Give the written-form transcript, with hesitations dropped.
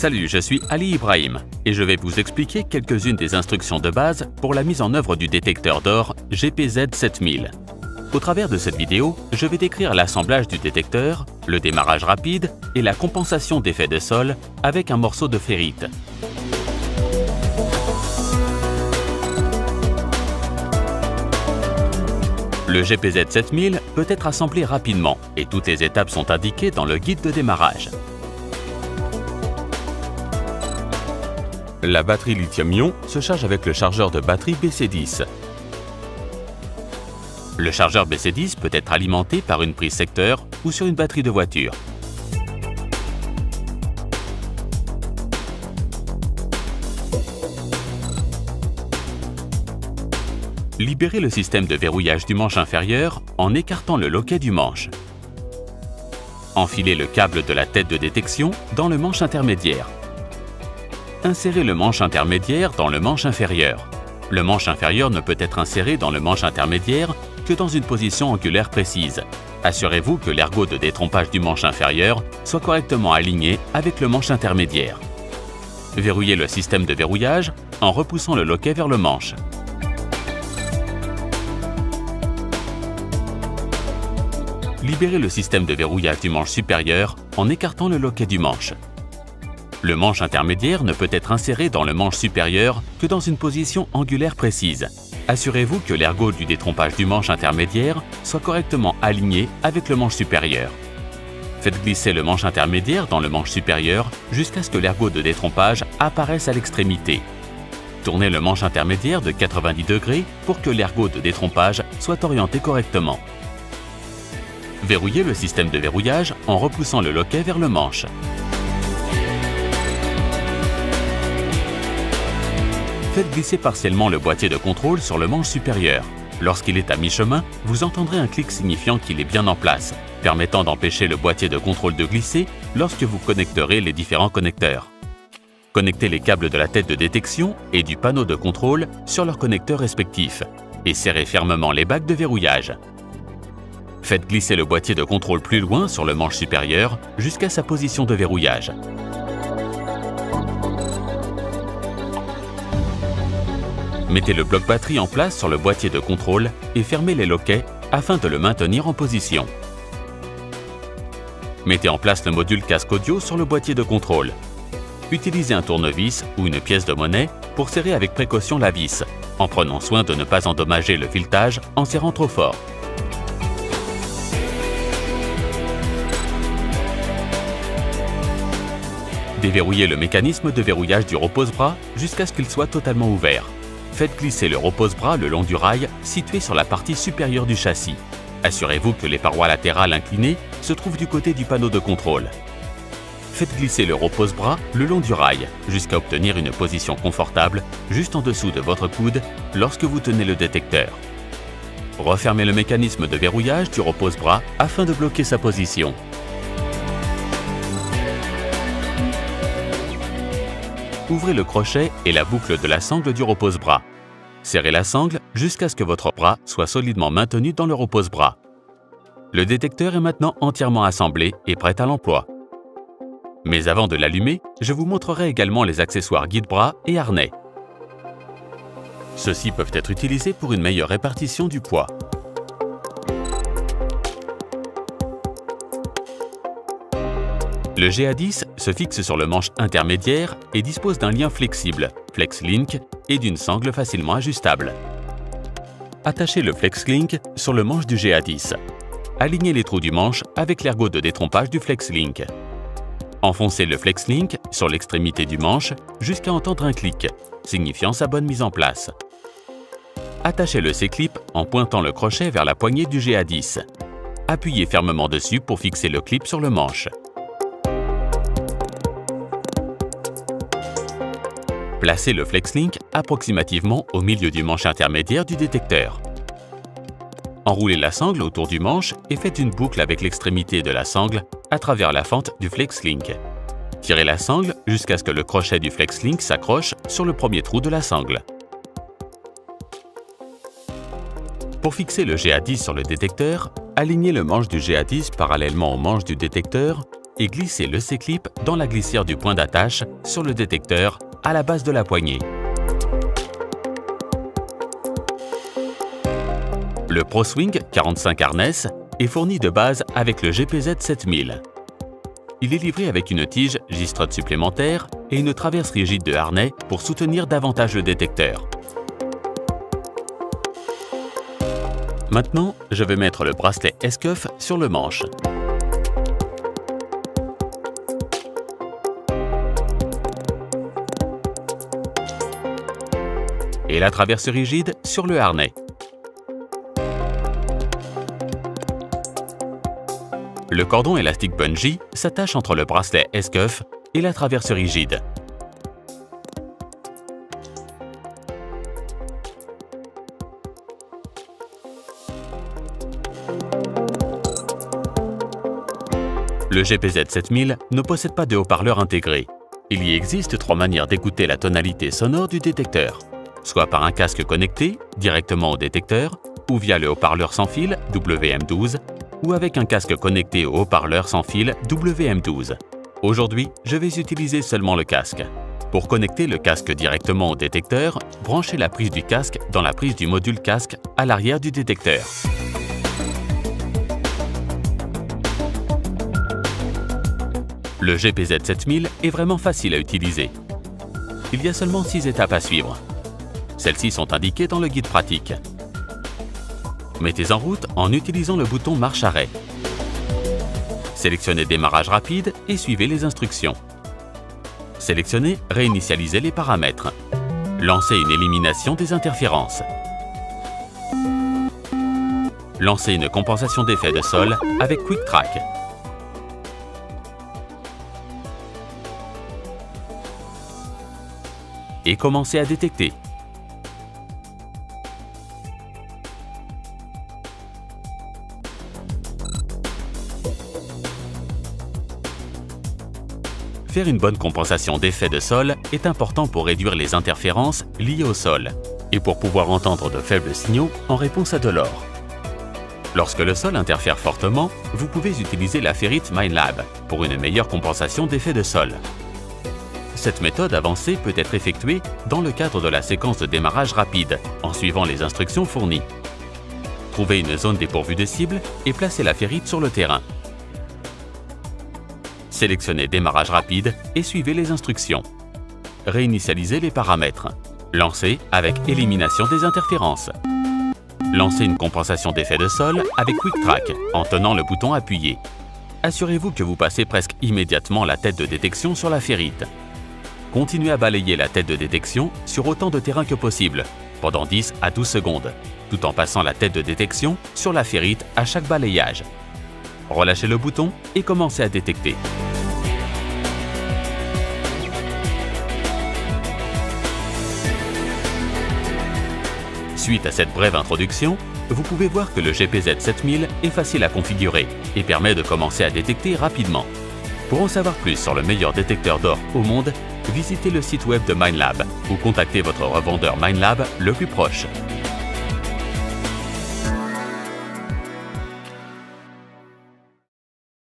Salut, je suis Ali Ibrahim et je vais vous expliquer quelques-unes des instructions de base pour la mise en œuvre du détecteur d'or GPZ7000. Au travers de cette vidéo, je vais décrire l'assemblage du détecteur, le démarrage rapide et la compensation d'effets de sol avec un morceau de ferrite. Le GPZ7000 peut être assemblé rapidement et toutes les étapes sont indiquées dans le guide de démarrage. La batterie lithium-ion se charge avec le chargeur de batterie BC10. Le chargeur BC10 peut être alimenté par une prise secteur ou sur une batterie de voiture. Libérez le système de verrouillage du manche inférieur en écartant le loquet du manche. Enfilez le câble de la tête de détection dans le manche intermédiaire. Insérez le manche intermédiaire dans le manche inférieur. Le manche inférieur ne peut être inséré dans le manche intermédiaire que dans une position angulaire précise. Assurez-vous que l'ergot de détrompage du manche inférieur soit correctement aligné avec le manche intermédiaire. Verrouillez le système de verrouillage en repoussant le loquet vers le manche. Libérez le système de verrouillage du manche supérieur en écartant le loquet du manche. Le manche intermédiaire ne peut être inséré dans le manche supérieur que dans une position angulaire précise. Assurez-vous que l'ergot du détrompage du manche intermédiaire soit correctement aligné avec le manche supérieur. Faites glisser le manche intermédiaire dans le manche supérieur jusqu'à ce que l'ergot de détrompage apparaisse à l'extrémité. Tournez le manche intermédiaire de 90 degrés pour que l'ergot de détrompage soit orienté correctement. Verrouillez le système de verrouillage en repoussant le loquet vers le manche. Faites glisser partiellement le boîtier de contrôle sur le manche supérieur. Lorsqu'il est à mi-chemin, vous entendrez un clic signifiant qu'il est bien en place, permettant d'empêcher le boîtier de contrôle de glisser lorsque vous connecterez les différents connecteurs. Connectez les câbles de la tête de détection et du panneau de contrôle sur leurs connecteurs respectifs et serrez fermement les bacs de verrouillage. Faites glisser le boîtier de contrôle plus loin sur le manche supérieur jusqu'à sa position de verrouillage. Mettez le bloc batterie en place sur le boîtier de contrôle et fermez les loquets afin de le maintenir en position. Mettez en place le module casque audio sur le boîtier de contrôle. Utilisez un tournevis ou une pièce de monnaie pour serrer avec précaution la vis, en prenant soin de ne pas endommager le filetage en serrant trop fort. Déverrouillez le mécanisme de verrouillage du repose-bras jusqu'à ce qu'il soit totalement ouvert. Faites glisser le repose-bras le long du rail situé sur la partie supérieure du châssis. Assurez-vous que les parois latérales inclinées se trouvent du côté du panneau de contrôle. Faites glisser le repose-bras le long du rail jusqu'à obtenir une position confortable juste en dessous de votre coude lorsque vous tenez le détecteur. Refermez le mécanisme de verrouillage du repose-bras afin de bloquer sa position. Ouvrez le crochet et la boucle de la sangle du repose-bras. Serrez la sangle jusqu'à ce que votre bras soit solidement maintenu dans le repose-bras. Le détecteur est maintenant entièrement assemblé et prêt à l'emploi. Mais avant de l'allumer, je vous montrerai également les accessoires guide-bras et harnais. Ceux-ci peuvent être utilisés pour une meilleure répartition du poids. Le GA10 se fixe sur le manche intermédiaire et dispose d'un lien flexible, FlexLink, et d'une sangle facilement ajustable. Attachez le FlexLink sur le manche du GA10. Alignez les trous du manche avec l'ergot de détrompage du FlexLink. Enfoncez le FlexLink sur l'extrémité du manche jusqu'à entendre un clic, signifiant sa bonne mise en place. Attachez le C-clip en pointant le crochet vers la poignée du GA10. Appuyez fermement dessus pour fixer le clip sur le manche. Placez le FlexLink approximativement au milieu du manche intermédiaire du détecteur. Enroulez la sangle autour du manche et faites une boucle avec l'extrémité de la sangle à travers la fente du FlexLink. Tirez la sangle jusqu'à ce que le crochet du FlexLink s'accroche sur le premier trou de la sangle. Pour fixer le GA10 sur le détecteur, alignez le manche du GA10 parallèlement au manche du détecteur et glissez le C-clip dans la glissière du point d'attache sur le détecteur à la base de la poignée. Le ProSwing 45 Harness est fourni de base avec le GPZ 7000. Il est livré avec une tige G-Strut supplémentaire et une traverse rigide de harnais pour soutenir davantage le détecteur. Maintenant, je vais mettre le bracelet S-Cuff sur le manche. Et la traverse rigide sur le harnais. Le cordon élastique bungee s'attache entre le bracelet S-Cuff et la traverse rigide. Le GPZ 7000 ne possède pas de haut-parleur intégré. Il y existe 3 manières d'écouter la tonalité sonore du détecteur, soit par un casque connecté directement au détecteur, ou via le haut-parleur sans fil WM12, ou avec un casque connecté au haut-parleur sans fil WM12. Aujourd'hui, je vais utiliser seulement le casque. Pour connecter le casque directement au détecteur, branchez la prise du casque dans la prise du module casque à l'arrière du détecteur. Le GPZ 7000 est vraiment facile à utiliser. Il y a seulement 6 étapes à suivre. Celles-ci sont indiquées dans le guide pratique. Mettez en route en utilisant le bouton marche-arrêt. Sélectionnez démarrage rapide et suivez les instructions. Sélectionnez réinitialiser les paramètres. Lancez une élimination des interférences. Lancez une compensation d'effet de sol avec Quick Track. Et commencez à détecter. Faire une bonne compensation d'effet de sol est important pour réduire les interférences liées au sol et pour pouvoir entendre de faibles signaux en réponse à de l'or. Lorsque le sol interfère fortement, vous pouvez utiliser la ferrite Minelab pour une meilleure compensation d'effet de sol. Cette méthode avancée peut être effectuée dans le cadre de la séquence de démarrage rapide en suivant les instructions fournies. Trouvez une zone dépourvue de cible et placez la ferrite sur le terrain. Sélectionnez démarrage rapide et suivez les instructions. Réinitialisez les paramètres. Lancez avec élimination des interférences. Lancez une compensation d'effet de sol avec Quick Track en tenant le bouton appuyé. Assurez-vous que vous passez presque immédiatement la tête de détection sur la ferrite. Continuez à balayer la tête de détection sur autant de terrain que possible, pendant 10 à 12 secondes, tout en passant la tête de détection sur la ferrite à chaque balayage. Relâchez le bouton et commencez à détecter. Suite à cette brève introduction, vous pouvez voir que le GPZ 7000 est facile à configurer et permet de commencer à détecter rapidement. Pour en savoir plus sur le meilleur détecteur d'or au monde, visitez le site web de Minelab ou contactez votre revendeur Minelab le plus proche.